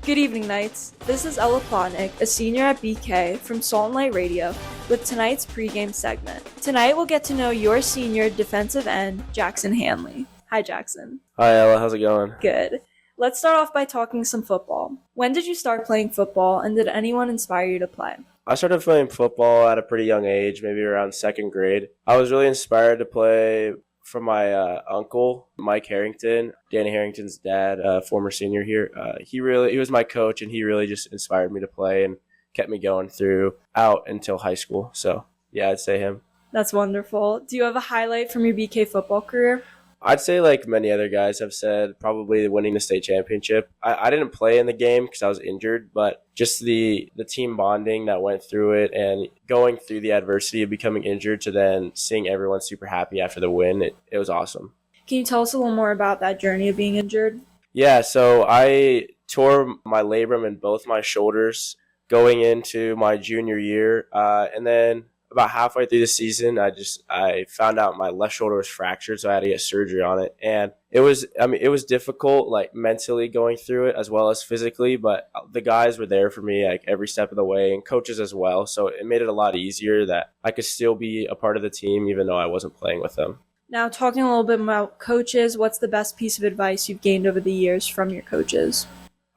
Good evening, Knights. This is Ella Plotnick, a senior at BK from Salt and Light Radio, with tonight's pregame segment. Tonight we'll get to know your senior defensive end, Jaxson Handley. Hi, Jaxson. Hi, Ella. How's it going? Good. Let's start off by talking some football. When did you start playing football, and did anyone inspire you to play? I started playing football at a pretty young age, maybe around second grade. I was really inspired to play from my uncle, Mike Harrington, Danny Harrington's dad, former senior here. He was my coach, and he really just inspired me to play and kept me going throughout until high school. So, yeah, I'd say him. That's wonderful. Do you have a highlight from your BK football career? I'd say, like many other guys have said, probably winning the state championship. I didn't play in the game because I was injured, but just the team bonding that went through it and going through the adversity of becoming injured to then seeing everyone super happy after the win, it was awesome. Can you tell us a little more about that journey of being injured? Yeah, so I tore my labrum in both my shoulders going into my junior year, and then about halfway through the season, I found out my left shoulder was fractured, so I had to get surgery on it. And it was difficult, like mentally going through it as well as physically, but the guys were there for me like every step of the way, and coaches as well. So it made it a lot easier that I could still be a part of the team even though I wasn't playing with them. Now, talking a little bit about coaches, what's the best piece of advice you've gained over the years from your coaches?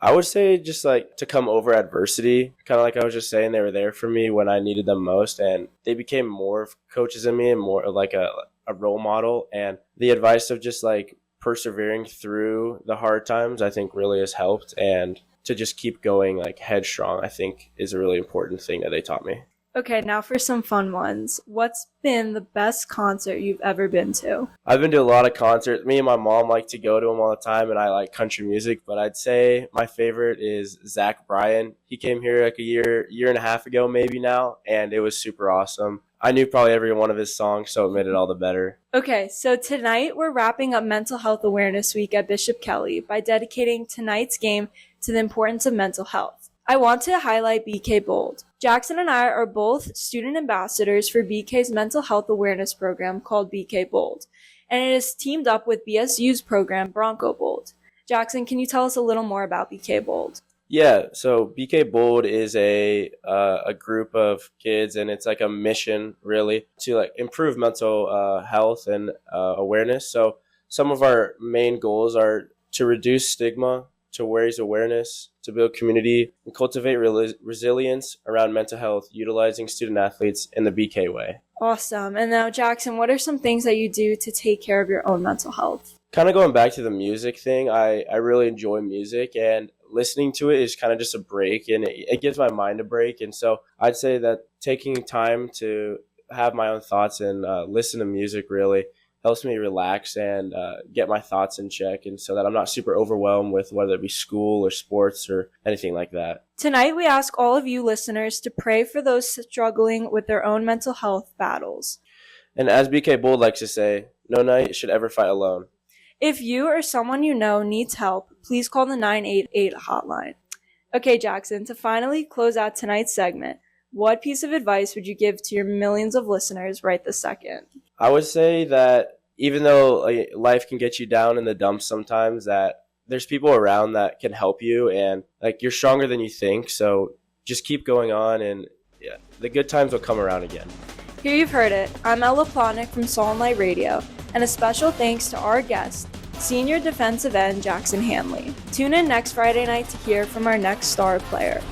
I would say just like to come over adversity, kind of like I was just saying, they were there for me when I needed them most, and they became more coaches in me and more like a role model. And the advice of just like persevering through the hard times, I think really has helped, and to just keep going like headstrong, I think is a really important thing that they taught me. Okay, now for some fun ones. What's been the best concert you've ever been to? I've been to a lot of concerts. Me and my mom like to go to them all the time, and I like country music, but I'd say my favorite is Zach Bryan. He came here like a year and a half ago maybe now, and it was super awesome. I knew probably every one of his songs, so it made it all the better. Okay, so tonight we're wrapping up Mental Health Awareness Week at Bishop Kelly by dedicating tonight's game to the importance of mental health. I want to highlight BK Bold. Jaxson and I are both student ambassadors for BK's mental health awareness program called BK Bold, and it is teamed up with BSU's program Bronco Bold. Jaxson, can you tell us a little more about BK Bold? Yeah, so BK Bold is a group of kids, and it's like a mission really to like improve mental health and awareness. So some of our main goals are to reduce stigma, to raise awareness, to build community, and cultivate resilience around mental health, utilizing student athletes in the BK way. Awesome. And now, Jaxson, what are some things that you do to take care of your own mental health? Kind of going back to the music thing, I really enjoy music, and listening to it is kind of just a break, and it gives my mind a break. And so I'd say that taking time to have my own thoughts and listen to music really helps me relax and get my thoughts in check, and so that I'm not super overwhelmed with whether it be school or sports or anything like that. Tonight, we ask all of you listeners to pray for those struggling with their own mental health battles. And as BK Bold likes to say, no knight should ever fight alone. If you or someone you know needs help, please call the 988 hotline. Okay, Jaxson, to finally close out tonight's segment, what piece of advice would you give to your millions of listeners right this second? I would say that even though life can get you down in the dumps sometimes, that there's people around that can help you, and like you're stronger than you think. So just keep going on, and yeah, the good times will come around again. Here you've heard it. I'm Ella Plotnick from Salt and Light Radio, and a special thanks to our guest, senior defensive end Jaxson Handley. Tune in next Friday night to hear from our next star player.